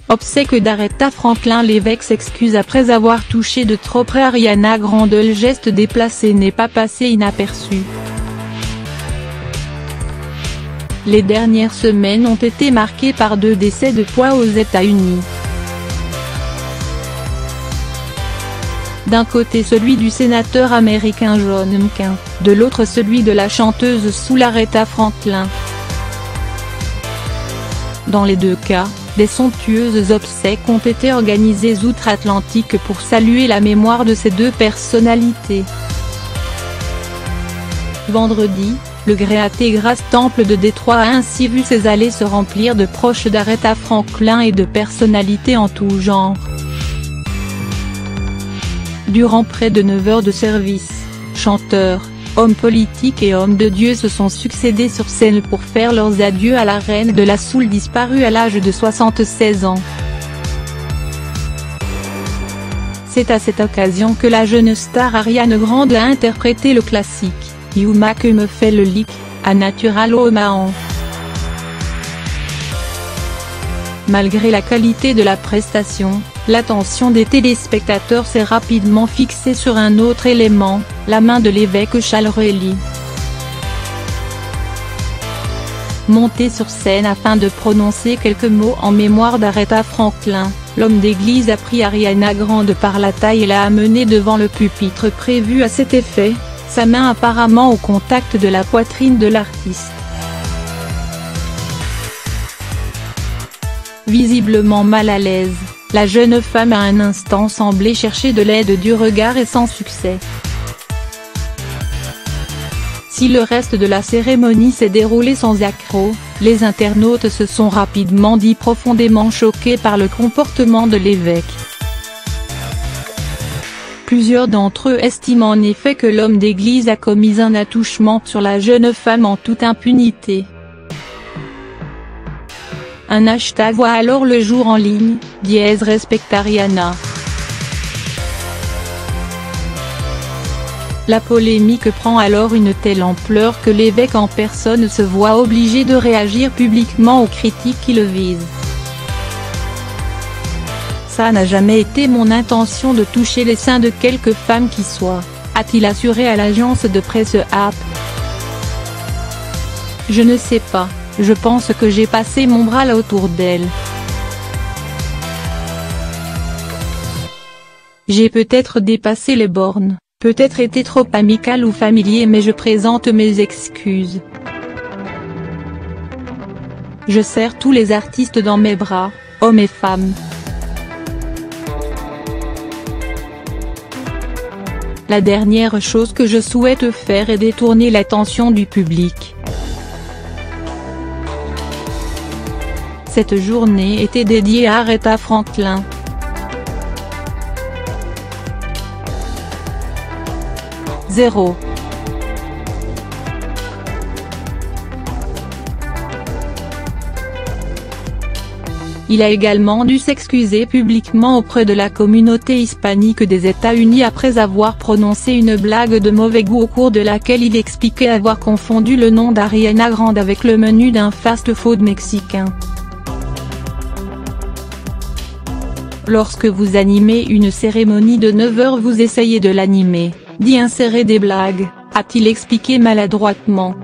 Obsèques d'Aretha Franklin. L'évêque s'excuse après avoir touché de trop près Ariana Grande. Le geste déplacé n'est pas passé inaperçu. Les dernières semaines ont été marquées par 2 décès de poids aux États-Unis. D'un côté celui du sénateur américain John McCain, de l'autre celui de la chanteuse soul Aretha Franklin. Dans les 2 cas, des somptueuses obsèques ont été organisées outre-Atlantique pour saluer la mémoire de ces 2 personnalités. Vendredi, le Great Grass Temple de Détroit a ainsi vu ses allées se remplir de proches d'Aretha Franklin et de personnalités en tout genre. Durant près de 9 heures de service, chanteurs, hommes politiques et hommes de Dieu se sont succédés sur scène pour faire leurs adieux à la reine de la soul disparue à l'âge de 76 ans. C'est à cette occasion que la jeune star Ariana Grande a interprété le classique « You Make Me Feel Like a Natural Woman ». Malgré la qualité de la prestation, l'attention des téléspectateurs s'est rapidement fixée sur un autre élément, la main de l'évêque Charles Reilly. Monté sur scène afin de prononcer quelques mots en mémoire d'Aretha Franklin, l'homme d'église a pris Ariana Grande par la taille et l'a amenée devant le pupitre prévu à cet effet, sa main apparemment au contact de la poitrine de l'artiste. Visiblement mal à l'aise, la jeune femme a un instant semblé chercher de l'aide du regard et sans succès. Si le reste de la cérémonie s'est déroulé sans accroc, les internautes se sont rapidement dit profondément choqués par le comportement de l'évêque. Plusieurs d'entre eux estiment en effet que l'homme d'église a commis un attouchement sur la jeune femme en toute impunité. Un hashtag voit alors le jour en ligne, #RespectAriana. La polémique prend alors une telle ampleur que l'évêque en personne se voit obligé de réagir publiquement aux critiques qui le visent. Ça n'a jamais été mon intention de toucher les seins de quelque femme qui soit, a-t-il assuré à l'agence de presse AP. Je ne sais pas, je pense que j'ai passé mon bras là autour d'elle. J'ai peut-être dépassé les bornes, peut-être été trop amical ou familier, mais je présente mes excuses. Je serre tous les artistes dans mes bras, hommes et femmes. La dernière chose que je souhaite faire est détourner l'attention du public. Cette journée était dédiée à Aretha Franklin. Il a également dû s'excuser publiquement auprès de la communauté hispanique des États-Unis après avoir prononcé une blague de mauvais goût au cours de laquelle il expliquait avoir confondu le nom d'Ariana Grande avec le menu d'un fast-food mexicain. Lorsque vous animez une cérémonie de 9 heures, vous essayez de l'animer, d'y insérer des blagues, a-t-il expliqué maladroitement.